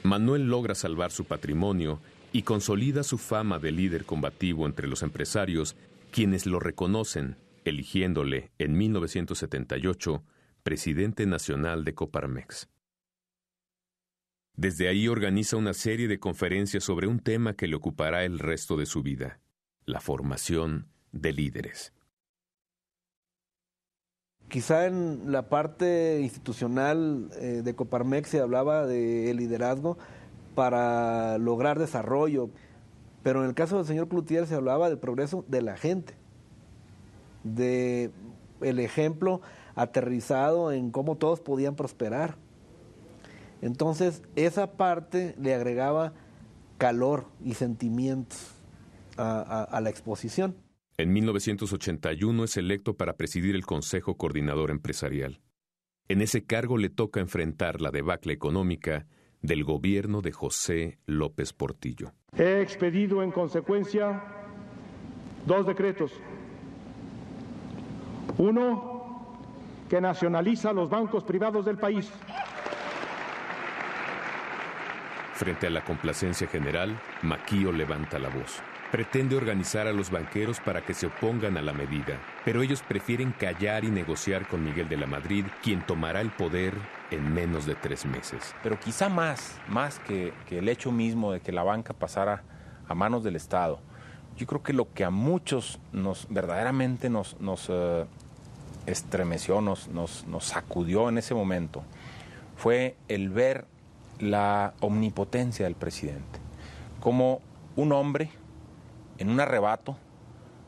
Manuel logra salvar su patrimonio y consolida su fama de líder combativo entre los empresarios, quienes lo reconocen, eligiéndole en 1978 presidente nacional de Coparmex. Desde ahí organiza una serie de conferencias sobre un tema que le ocupará el resto de su vida: la formación de líderes. Quizá en la parte institucional de Coparmex se hablaba de liderazgo para lograr desarrollo, pero en el caso del señor Cloutier se hablaba del progreso de la gente, de el ejemplo aterrizado en cómo todos podían prosperar. Entonces, esa parte le agregaba calor y sentimientos a la exposición. En 1981 es electo para presidir el Consejo Coordinador Empresarial. En ese cargo le toca enfrentar la debacle económica del gobierno de José López Portillo. He expedido en consecuencia 2 decretos. Uno, que nacionaliza los bancos privados del país. Frente a la complacencia general, Maquio levanta la voz. Pretende organizar a los banqueros para que se opongan a la medida, pero ellos prefieren callar y negociar con Miguel de la Madrid, quien tomará el poder en menos de 3 meses. Pero quizá más que el hecho mismo de que la banca pasara a manos del Estado, yo creo que lo que a muchos verdaderamente nos estremeció, nos sacudió en ese momento, fue el ver la omnipotencia del presidente. Como un hombre en un arrebato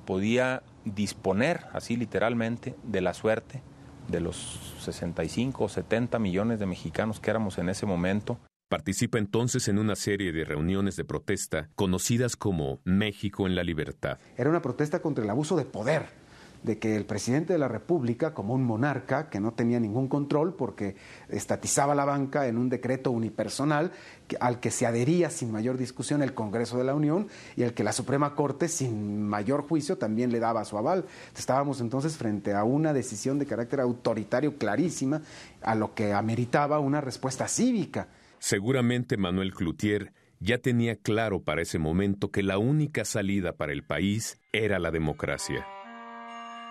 podía disponer, así literalmente, de la suerte de los 65 o 70 millones de mexicanos que éramos en ese momento. Participa entonces en una serie de reuniones de protesta conocidas como México en la Libertad. Era una protesta contra el abuso de poder, de que el presidente de la República, como un monarca que no tenía ningún control porque estatizaba la banca en un decreto unipersonal al que se adhería sin mayor discusión el Congreso de la Unión y al que la Suprema Corte sin mayor juicio también le daba su aval. Estábamos entonces frente a una decisión de carácter autoritario clarísima, a lo que ameritaba una respuesta cívica. Seguramente Manuel Cloutier ya tenía claro para ese momento que la única salida para el país era la democracia.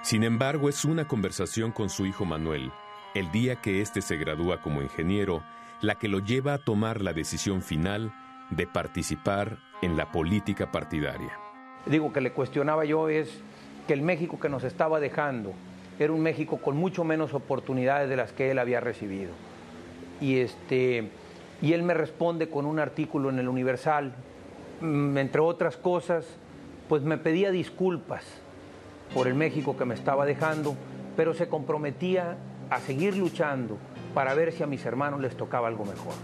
Sin embargo, es una conversación con su hijo Manuel, el día que éste se gradúa como ingeniero, la que lo lleva a tomar la decisión final de participar en la política partidaria. Digo que le cuestionaba yo es que el México que nos estaba dejando era un México con mucho menos oportunidades de las que él había recibido. Y él me responde con un artículo en el Universal, entre otras cosas, pues me pedía disculpas por el México que me estaba dejando, pero se comprometía a seguir luchando para ver si a mis hermanos les tocaba algo mejor.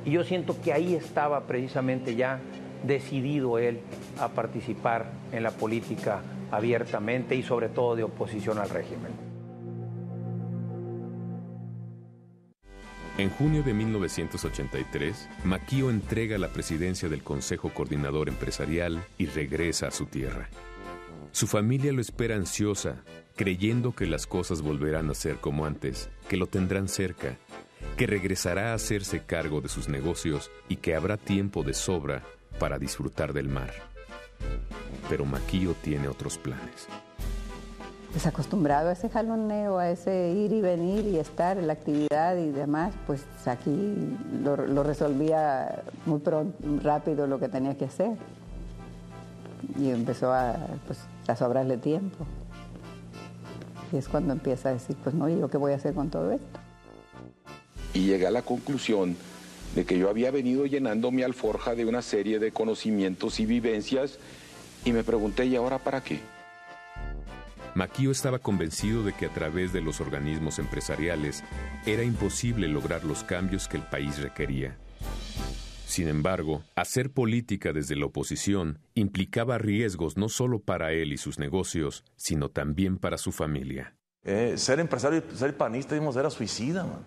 Y yo siento que ahí estaba precisamente ya decidido él a participar en la política abiertamente y sobre todo de oposición al régimen. En junio de 1983, Maquio entrega la presidencia del Consejo Coordinador Empresarial y regresa a su tierra. Su familia lo espera ansiosa, creyendo que las cosas volverán a ser como antes, que lo tendrán cerca, que regresará a hacerse cargo de sus negocios y que habrá tiempo de sobra para disfrutar del mar. Pero Maquio tiene otros planes. Pues acostumbrado a ese jaloneo, a ese ir y venir y estar en la actividad y demás, pues aquí lo resolvía muy pronto, rápido lo que tenía que hacer. Y empezó a sobrarle tiempo. Y es cuando empieza a decir, pues no, ¿y yo qué voy a hacer con todo esto? Y llegué a la conclusión de que yo había venido llenando mi alforja de una serie de conocimientos y vivencias y me pregunté, ¿y ahora para qué? Maquio estaba convencido de que a través de los organismos empresariales era imposible lograr los cambios que el país requería. Sin embargo, hacer política desde la oposición implicaba riesgos no solo para él y sus negocios, sino también para su familia. Ser empresario y ser panista era suicida, man.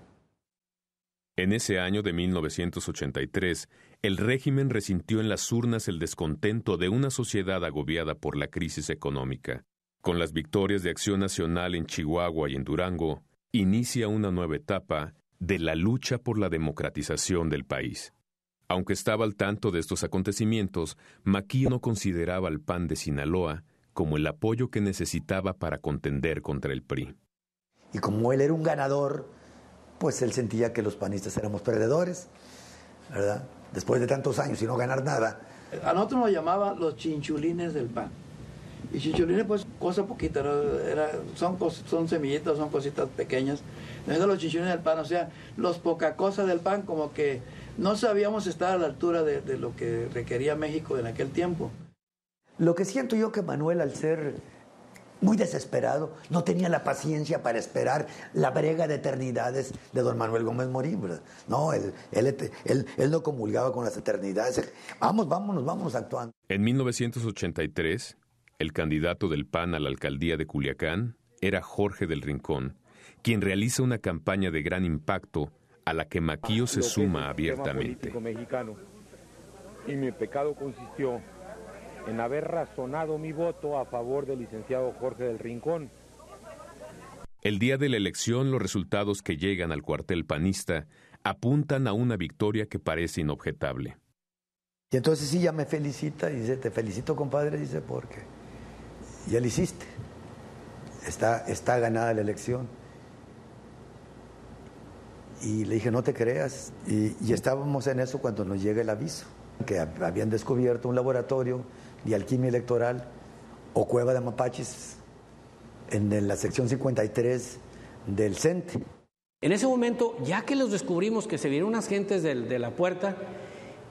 En ese año de 1983, el régimen resintió en las urnas el descontento de una sociedad agobiada por la crisis económica. Con las victorias de Acción Nacional en Chihuahua y en Durango, inicia una nueva etapa de la lucha por la democratización del país. Aunque estaba al tanto de estos acontecimientos, Maquío no consideraba al PAN de Sinaloa como el apoyo que necesitaba para contender contra el PRI. Y como él era un ganador, pues él sentía que los panistas éramos perdedores, ¿verdad? Después de tantos años y no ganar nada. A nosotros nos llamaban los chinchulines del PAN. Y chinchulines, pues, cosa poquita, ¿no? Son semillitas, son cositas pequeñas. Entonces, los chinchulines del PAN, o sea, los poca cosa del PAN, como que no sabíamos estar a la altura de lo que requería México en aquel tiempo. Lo que siento yo que Manuel, al ser muy desesperado, no tenía la paciencia para esperar la brega de eternidades de don Manuel Gómez Morín, ¿verdad? No, él no comulgaba con las eternidades. Vámonos actuando. En 1983, el candidato del PAN a la alcaldía de Culiacán era Jorge del Rincón, quien realiza una campaña de gran impacto a la que Maquío se suma abiertamente. Mexicano. Y mi pecado consistió en haber razonado mi voto a favor del licenciado Jorge del Rincón. El día de la elección, los resultados que llegan al cuartel panista apuntan a una victoria que parece inobjetable. Y entonces sí, ya me felicita, y dice, te felicito, compadre, dice, porque ya lo hiciste. Está ganada la elección. Y le dije, no te creas. Y estábamos en eso cuando nos llega el aviso, que habían descubierto un laboratorio de alquimia electoral o cueva de mapaches en la sección 53 del CENTE. En ese momento, ya que los descubrimos, que se vieron unas gentes de la puerta,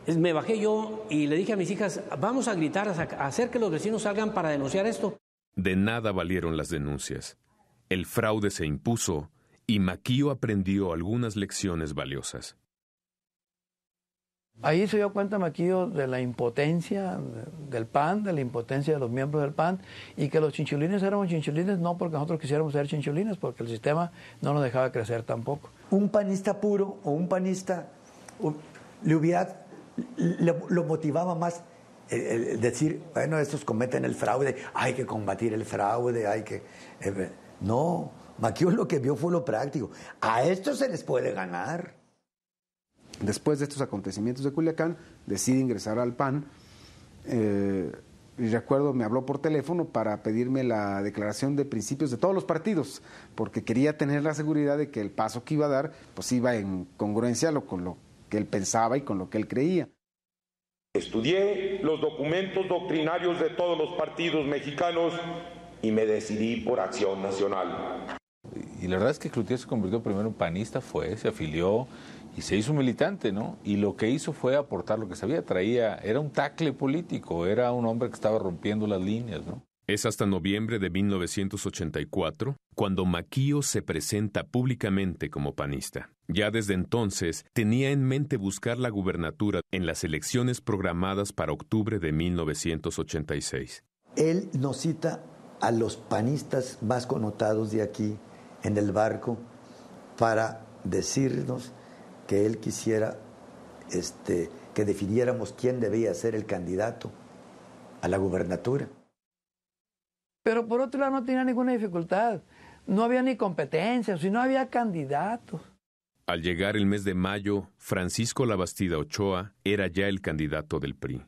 me bajé yo y le dije a mis hijas, vamos a gritar, a hacer que los vecinos salgan para denunciar esto. De nada valieron las denuncias. El fraude se impuso y Maquío aprendió algunas lecciones valiosas. Ahí se dio cuenta Maquío de la impotencia del PAN, de la impotencia de los miembros del PAN, y que los chinchulines éramos chinchulines no porque nosotros quisiéramos ser chinchulines, porque el sistema no nos dejaba crecer tampoco. Un panista puro o un panista lo motivaba más el decir, bueno, estos cometen el fraude, hay que combatir el fraude, hay que... No, Maquío lo que vio fue lo práctico. A estos se les puede ganar. Después de estos acontecimientos de Culiacán, decide ingresar al PAN. Y recuerdo, me habló por teléfono para pedirme la declaración de principios de todos los partidos, porque quería tener la seguridad de que el paso que iba a dar pues iba en congruencia con lo que él pensaba y con lo que él creía. Estudié los documentos doctrinarios de todos los partidos mexicanos y me decidí por Acción Nacional. Y la verdad es que Cloutier se convirtió primero en panista, se afilió y se hizo militante, ¿no? Y lo que hizo fue aportar lo que sabía, era un tacle político, era un hombre que estaba rompiendo las líneas, ¿no? Es hasta noviembre de 1984 cuando Maquío se presenta públicamente como panista. Ya desde entonces tenía en mente buscar la gubernatura en las elecciones programadas para octubre de 1986. Él nos cita a los panistas más connotados de aquí en el barco para decirnos que él quisiera que definiéramos quién debía ser el candidato a la gubernatura. Pero por otro lado no tenía ninguna dificultad, no había ni competencia, si no había candidatos. Al llegar el mes de mayo, Francisco Labastida Ochoa era ya el candidato del PRI.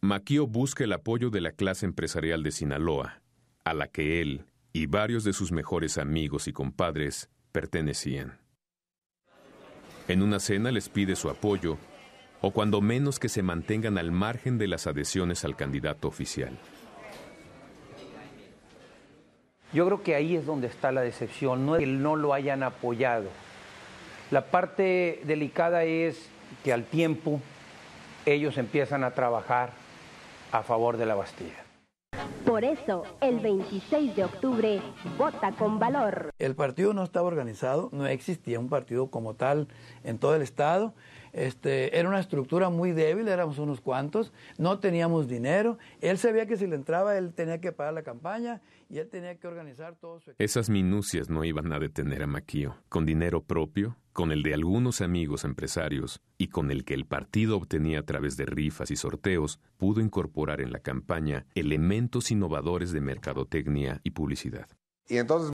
Maquío busca el apoyo de la clase empresarial de Sinaloa, a la que él y varios de sus mejores amigos y compadres pertenecían. En una cena les pide su apoyo, o cuando menos que se mantengan al margen de las adhesiones al candidato oficial. Yo creo que ahí es donde está la decepción, no es que no lo hayan apoyado. La parte delicada es que al tiempo ellos empiezan a trabajar a favor de la Bastida. Por eso, el 26 de octubre, vota con valor. El partido no estaba organizado, no existía un partido como tal en todo el estado. Era una estructura muy débil, éramos unos cuantos, no teníamos dinero. Él sabía que si le entraba, él tenía que pagar la campaña y él tenía que organizar todo su equipo. Esas minucias no iban a detener a Maquío. Con dinero propio, con el de algunos amigos empresarios y con el que el partido obtenía a través de rifas y sorteos, pudo incorporar en la campaña elementos innovadores de mercadotecnia y publicidad. Y entonces